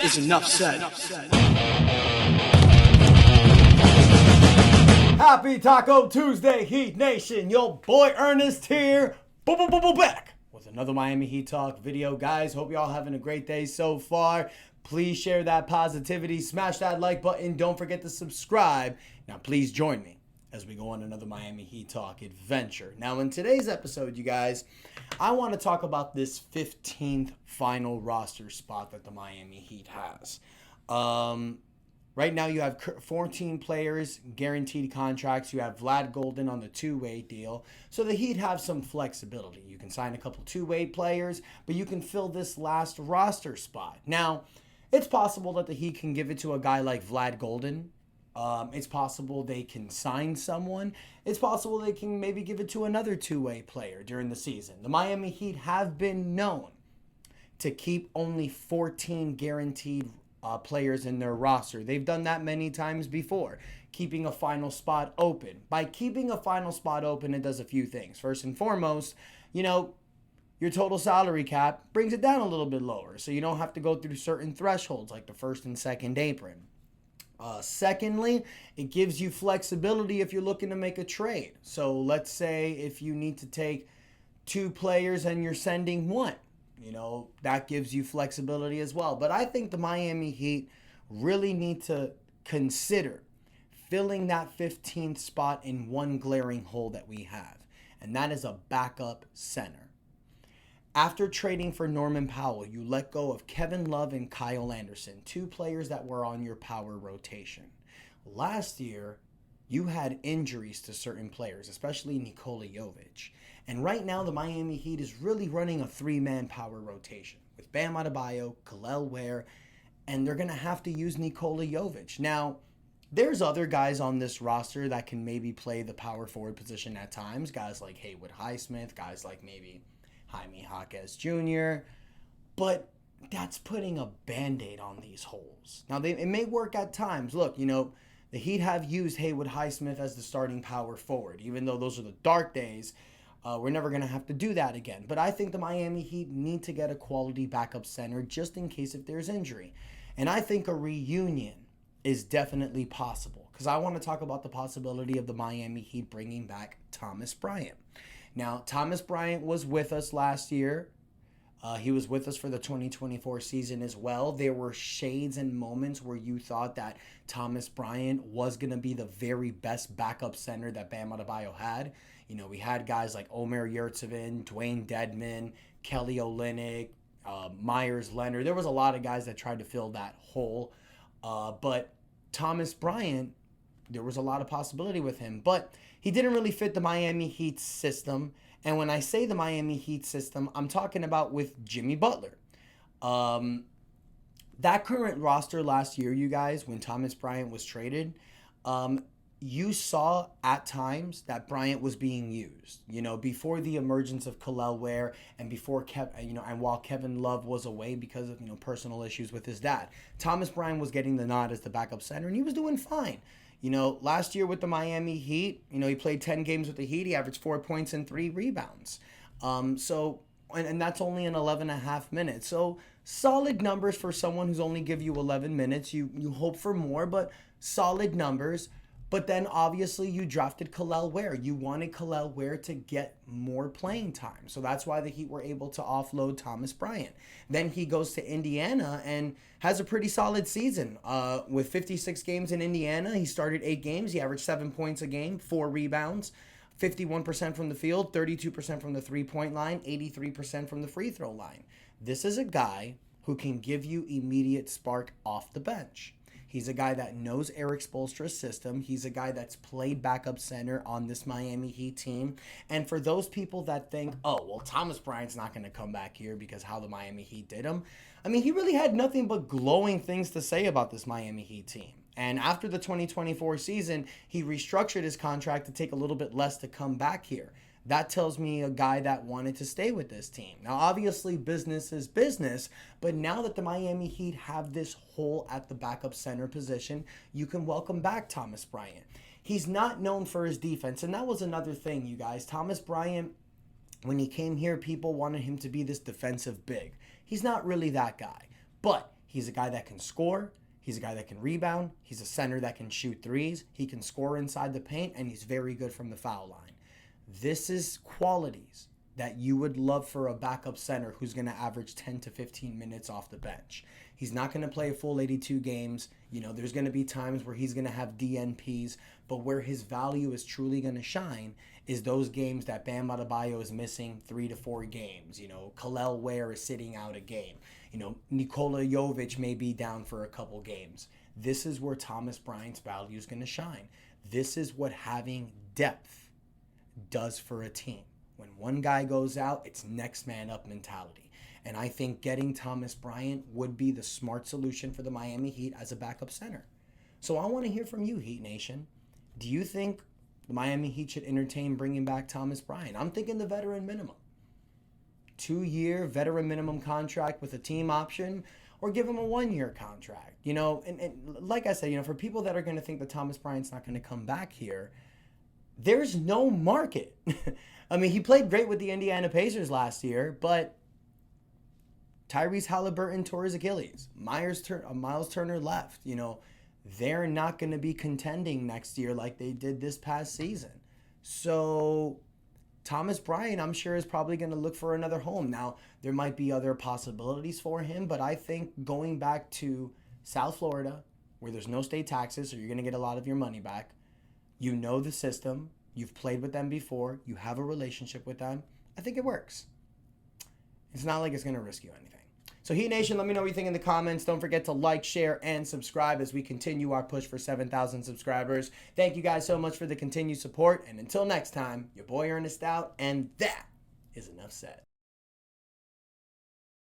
is enough said. Happy Taco Tuesday, Heat Nation. Your boy Ernest here. Back with another Miami Heat Talk video. Guys, hope y'all having a great day so far. Please share that positivity. Smash that like button. Don't forget to subscribe. Now, please join me as we go on another Miami Heat Talk adventure. Now, in today's episode, you guys, I want to talk about this 15th final roster spot that the Miami Heat has. Right now, you have 14 players, guaranteed contracts. You have Vlad Golden on the two-way deal. So the Heat have some flexibility. You can sign a couple two-way players, but you can fill this last roster spot. Now, it's possible that the Heat can give it to a guy like Vlad Golden. It's possible they can sign someone. It's possible they can maybe give it to another two-way player during the season. The Miami Heat have been known to keep only 14 guaranteed players in their roster. They've done that many times before, keeping a final spot open. By keeping a final spot open, it does a few things. First and foremost, your total salary cap brings it down a little bit lower, so you don't have to go through certain thresholds like the first and second apron. Secondly, it gives you flexibility if you're looking to make a trade. So let's say if you need to take two players and you're sending one, that gives you flexibility as well. But I think the Miami Heat really need to consider filling that 15th spot in one glaring hole that we have, and that is a backup center. After trading for Norman Powell, you let go of Kevin Love and Kyle Anderson, two players that were on your power rotation. Last year, you had injuries to certain players, especially Nikola Jovic. And right now, the Miami Heat is really running a three-man power rotation with Bam Adebayo, Kel'el Ware, and they're going to have to use Nikola Jovic. Now, there's other guys on this roster that can maybe play the power forward position at times, guys like Haywood Highsmith, guys like maybe Jaime Jaquez Jr., but that's putting a Band-Aid on these holes. Now, it may work at times. Look, the Heat have used Haywood Highsmith as the starting power forward. Even though those are the dark days, we're never going to have to do that again. But I think the Miami Heat need to get a quality backup center just in case if there's injury. And I think a reunion is definitely possible, because I want to talk about the possibility of the Miami Heat bringing back Thomas Bryant. Now, Thomas Bryant was with us last year. He was with us for the 2024 season as well. There were shades and moments where you thought that Thomas Bryant was going to be the very best backup center that Bam Adebayo had. We had guys like Omer Yurtseven, Dwayne Dedmon, Kelly Olynyk, Myers Leonard. There was a lot of guys that tried to fill that hole. But Thomas Bryant, there was a lot of possibility with him. But he didn't really fit the Miami Heat system. And when I say the Miami Heat system, I'm talking about with Jimmy Butler. That current roster last year, you guys, when Thomas Bryant was traded, you saw at times that Bryant was being used. Before the emergence of Kel'el Ware and before and while Kevin Love was away because of personal issues with his dad, Thomas Bryant was getting the nod as the backup center, and he was doing fine. Last year with the Miami Heat, he played 10 games with the Heat. He averaged 4 points and 3 rebounds. And that's only in 11 and a half minutes. So solid numbers for someone who's only give you 11 minutes. You hope for more, but solid numbers. But then obviously you drafted Kel'el Ware. You wanted Kel'el Ware to get more playing time. So that's why the Heat were able to offload Thomas Bryant. Then he goes to Indiana and has a pretty solid season. With 56 games in Indiana, he started 8 games. He averaged 7 points a game, 4 rebounds, 51% from the field, 32% from the three-point line, 83% from the free throw line. This is a guy who can give you immediate spark off the bench. He's a guy that knows Eric Spoelstra's system. He's a guy that's played backup center on this Miami Heat team. And for those people that think, Thomas Bryant's not going to come back here because how the Miami Heat did him, he really had nothing but glowing things to say about this Miami Heat team. And after the 2024 season, he restructured his contract to take a little bit less to come back here. That tells me a guy that wanted to stay with this team. Now, obviously, business is business, but now that the Miami Heat have this hole at the backup center position, you can welcome back Thomas Bryant. He's not known for his defense, and that was another thing, you guys. Thomas Bryant, when he came here, people wanted him to be this defensive big. He's not really that guy, but He's a guy that can score. He's a guy that can rebound. He's a center that can shoot threes. He can score inside the paint, and he's very good from the foul line. This is qualities that you would love for a backup center who's going to average 10 to 15 minutes off the bench. He's not going to play a full 82 games. You know, there's going to be times where he's going to have DNPs, but where his value is truly going to shine is those games that Bam Adebayo is missing 3 to 4 games. You know, Kel'el Ware is sitting out a game. You know, Nikola Jovic may be down for a couple games. This is where Thomas Bryant's value is going to shine. This is what having depth does for a team. When one guy goes out, it's next man up mentality. And I think getting Thomas Bryant would be the smart solution for the Miami Heat as a backup center. So I want to hear from you, Heat Nation. Do you think the Miami Heat should entertain bringing back Thomas Bryant? I'm thinking the veteran minimum. 2-year veteran minimum contract with a team option, or give him a 1-year contract. You know, and like I said, you know, for people that are going to think that Thomas Bryant's not going to come back here, there's no market. I mean, he played great with the Indiana Pacers last year, but Tyrese Halliburton tore his Achilles. Miles Turner left. You know, they're not going to be contending next year like they did this past season. So Thomas Bryant, I'm sure, is probably going to look for another home. Now, there might be other possibilities for him, but I think going back to South Florida, where there's no state taxes, so you're going to get a lot of your money back. You know the system. You've played with them before. You have a relationship with them. I think it works. It's not like it's going to risk you anything. So Heat Nation, let me know what you think in the comments. Don't forget to like, share, and subscribe as we continue our push for 7,000 subscribers. Thank you guys so much for the continued support. And until next time, your boy Ernest out, and that is enough said.